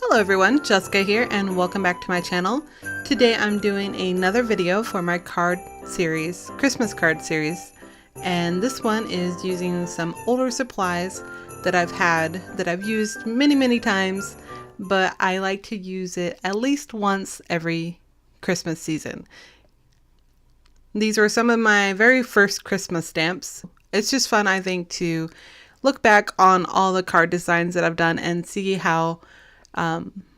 Hello everyone, Jessica here and welcome back to my channel. Today I'm doing another video for my card series, Christmas card series, and this one is using some older supplies that I've used many times, but I like to use it at least once every Christmas season. These were some of my very first Christmas stamps. It's just fun, I think, to look back on all the card designs that I've done and see how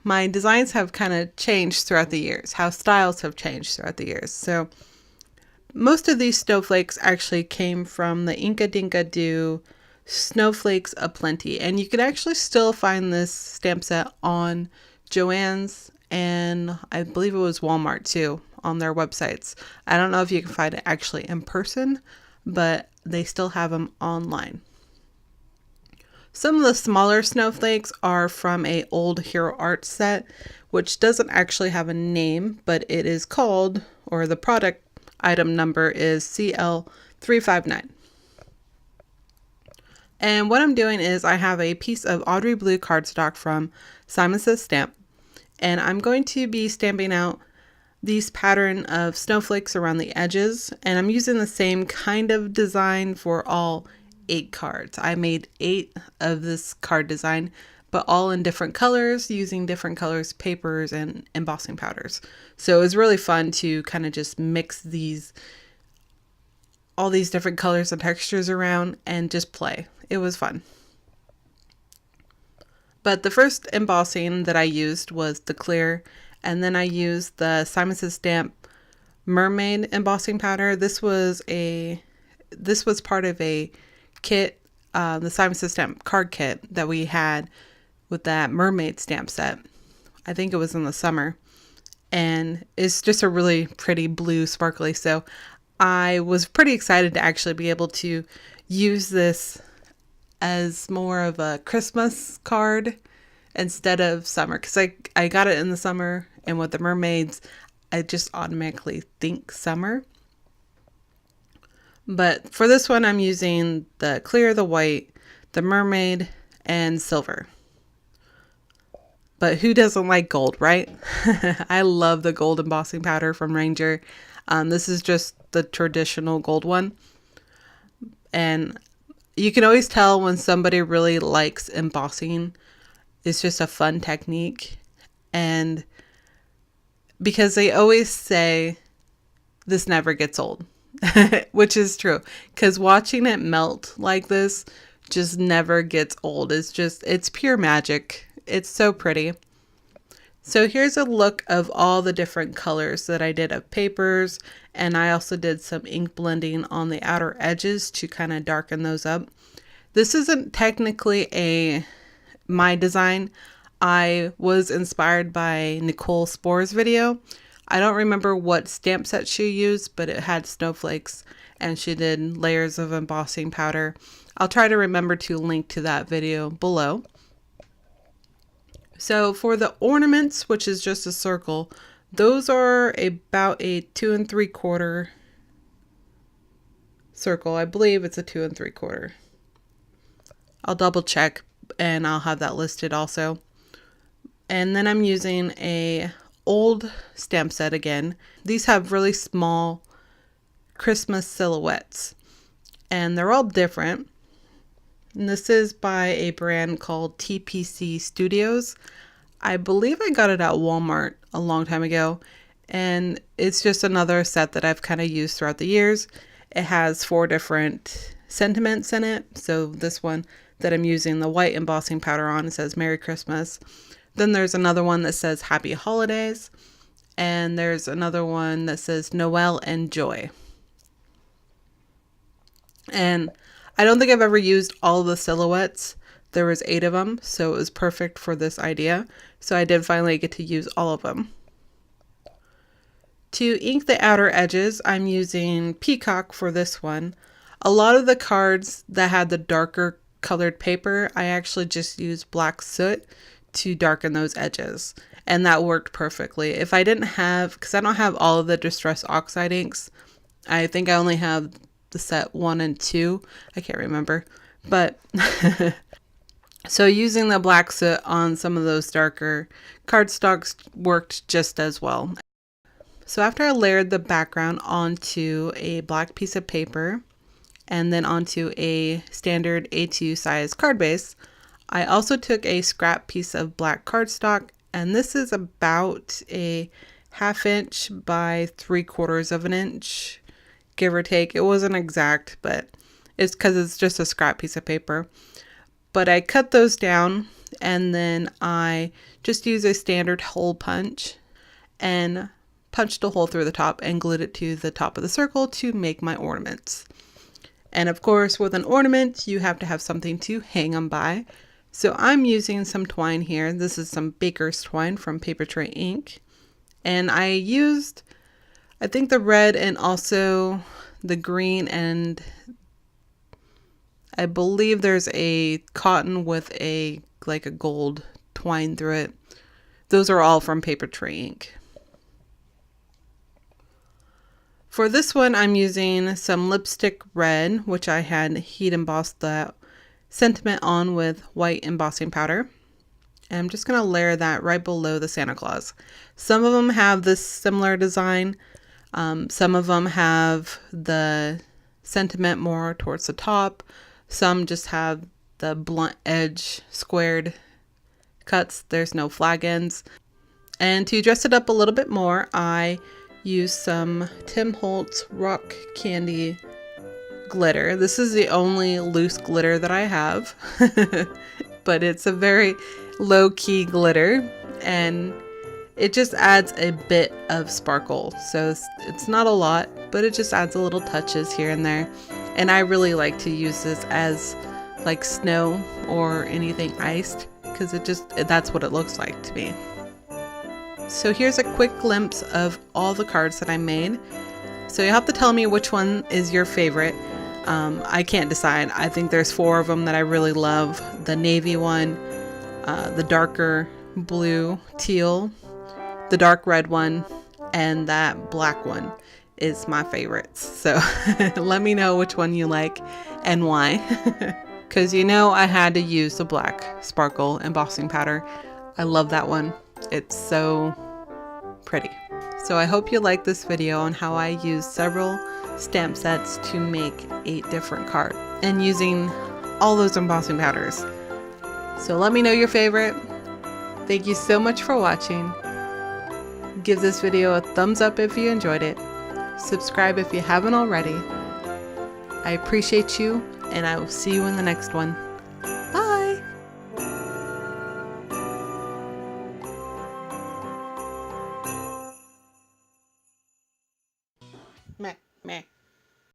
my designs have kind of changed throughout the years, how styles have changed throughout the years. So most of these snowflakes actually came from the Inkakinkado Snowflakes Aplenty, and you can actually still find this stamp set on Joann's and I believe it was Walmart too on their websites. I don't know if you can find it actually in person, but they still have them online. Some of the smaller snowflakes are from a old Hero Art set, which doesn't actually have a name, but it is called, or the product item number is CL359. And what I'm doing is I have a piece of Audrey blue cardstock from Simon Says Stamp, and I'm going to be stamping out these pattern of snowflakes around the edges, and I'm using the same kind of design for all 8 cards. I made 8 of this card design, but all in different colors, using different colors, papers, and embossing powders. So it was really fun to kind of just mix all these different colors and textures around and just play. It was fun. But the first embossing that I used was the clear, and then I used the Simon Says Stamp Mermaid embossing powder. This was part of a kit, the Simon Says Stamp card kit that we had with that Mermaid stamp set. I think it was in the summer, and it's just a really pretty blue sparkly, so I was pretty excited to actually be able to use this as more of a Christmas card instead of summer, because I got it in the summer, and with the mermaids I just automatically think summer. But for this one, I'm using the clear, the white, the mermaid, and silver. But who doesn't like gold, right? I love the gold embossing powder from Ranger. This is just the traditional gold one. And you can always tell when somebody really likes embossing. It's just a fun technique. And because they always say, this never gets old. Which is true, because watching it melt like this just never gets old. It's pure magic. It's so pretty. So here's a look of all the different colors that I did of papers, and I also did some ink blending on the outer edges to kind of darken those up. This isn't technically my design. I was inspired by Nicole Spohr's video. I don't remember what stamp set she used, but it had snowflakes and she did layers of embossing powder. I'll try to remember to link to that video below. So for the ornaments, which is just a circle, those are about a 2 3/4 circle. I believe it's a 2 3/4. I'll double check and I'll have that listed also. And then I'm using a old stamp set again. These have really small Christmas silhouettes and they're all different. And this is by a brand called TPC Studios. I believe I got it at Walmart a long time ago, and it's just another set that I've kind of used throughout the years. It has 4 different sentiments in it. So this one that I'm using the white embossing powder on, it says Merry Christmas. Then there's another one that says Happy Holidays. And there's another one that says Noel and Joy. And I don't think I've ever used all the silhouettes. There was 8 of them, so it was perfect for this idea. So I did finally get to use all of them. To ink the outer edges, I'm using Peacock for this one. A lot of the cards that had the darker colored paper, I actually just used black soot to darken those edges, and that worked perfectly. If I didn't have, because I don't have all of the Distress Oxide inks, I think I only have the set 1 and 2, I can't remember, but So using the black soot on some of those darker cardstocks worked just as well. So after I layered the background onto a black piece of paper and then onto a standard A2 size card base, I also took a scrap piece of black cardstock, and this is about a 1/2 inch by 3/4 of an inch, give or take. It wasn't exact, but it's because it's just a scrap piece of paper. But I cut those down, and then I just used a standard hole punch and punched a hole through the top and glued it to the top of the circle to make my ornaments. And of course, with an ornament, you have to have something to hang them by. So I'm using some twine here. This is some baker's twine from Papertrey Ink. And I used, I think, the red and also the green, and I believe there's a cotton with a like a gold twine through it. Those are all from Papertrey Ink. For this one, I'm using some lipstick red, which I had heat embossed the sentiment on with white embossing powder. And I'm just going to layer that right below the Santa Claus. Some of them have this similar design. Some of them have the sentiment more towards the top. Some just have the blunt edge squared cuts. There's no flag ends. And to dress it up a little bit more, I used some Tim Holtz Rock Candy glitter. This is the only loose glitter that I have, but it's a very low-key glitter, and it just adds a bit of sparkle. So it's not a lot, but it just adds a little touches here and there. And I really like to use this as like snow or anything iced, because that's what it looks like to me. So here's a quick glimpse of all the cards that I made. So you have to tell me which one is your favorite. I can't decide. I think there's 4 of them that I really love. The navy one, the darker blue teal, the dark red one, and that black one is my favorites. So let me know which one you like and why. Because you know I had to use the black sparkle embossing powder. I love that one. It's so pretty. So I hope you like this video on how I used several stamp sets to make 8 different cards and using all those embossing powders. So let me know your favorite. Thank you so much for watching. Give this video a thumbs up if you enjoyed it. Subscribe if you haven't already. I appreciate you, and I will see you in the next one. Bye! Meh, meh.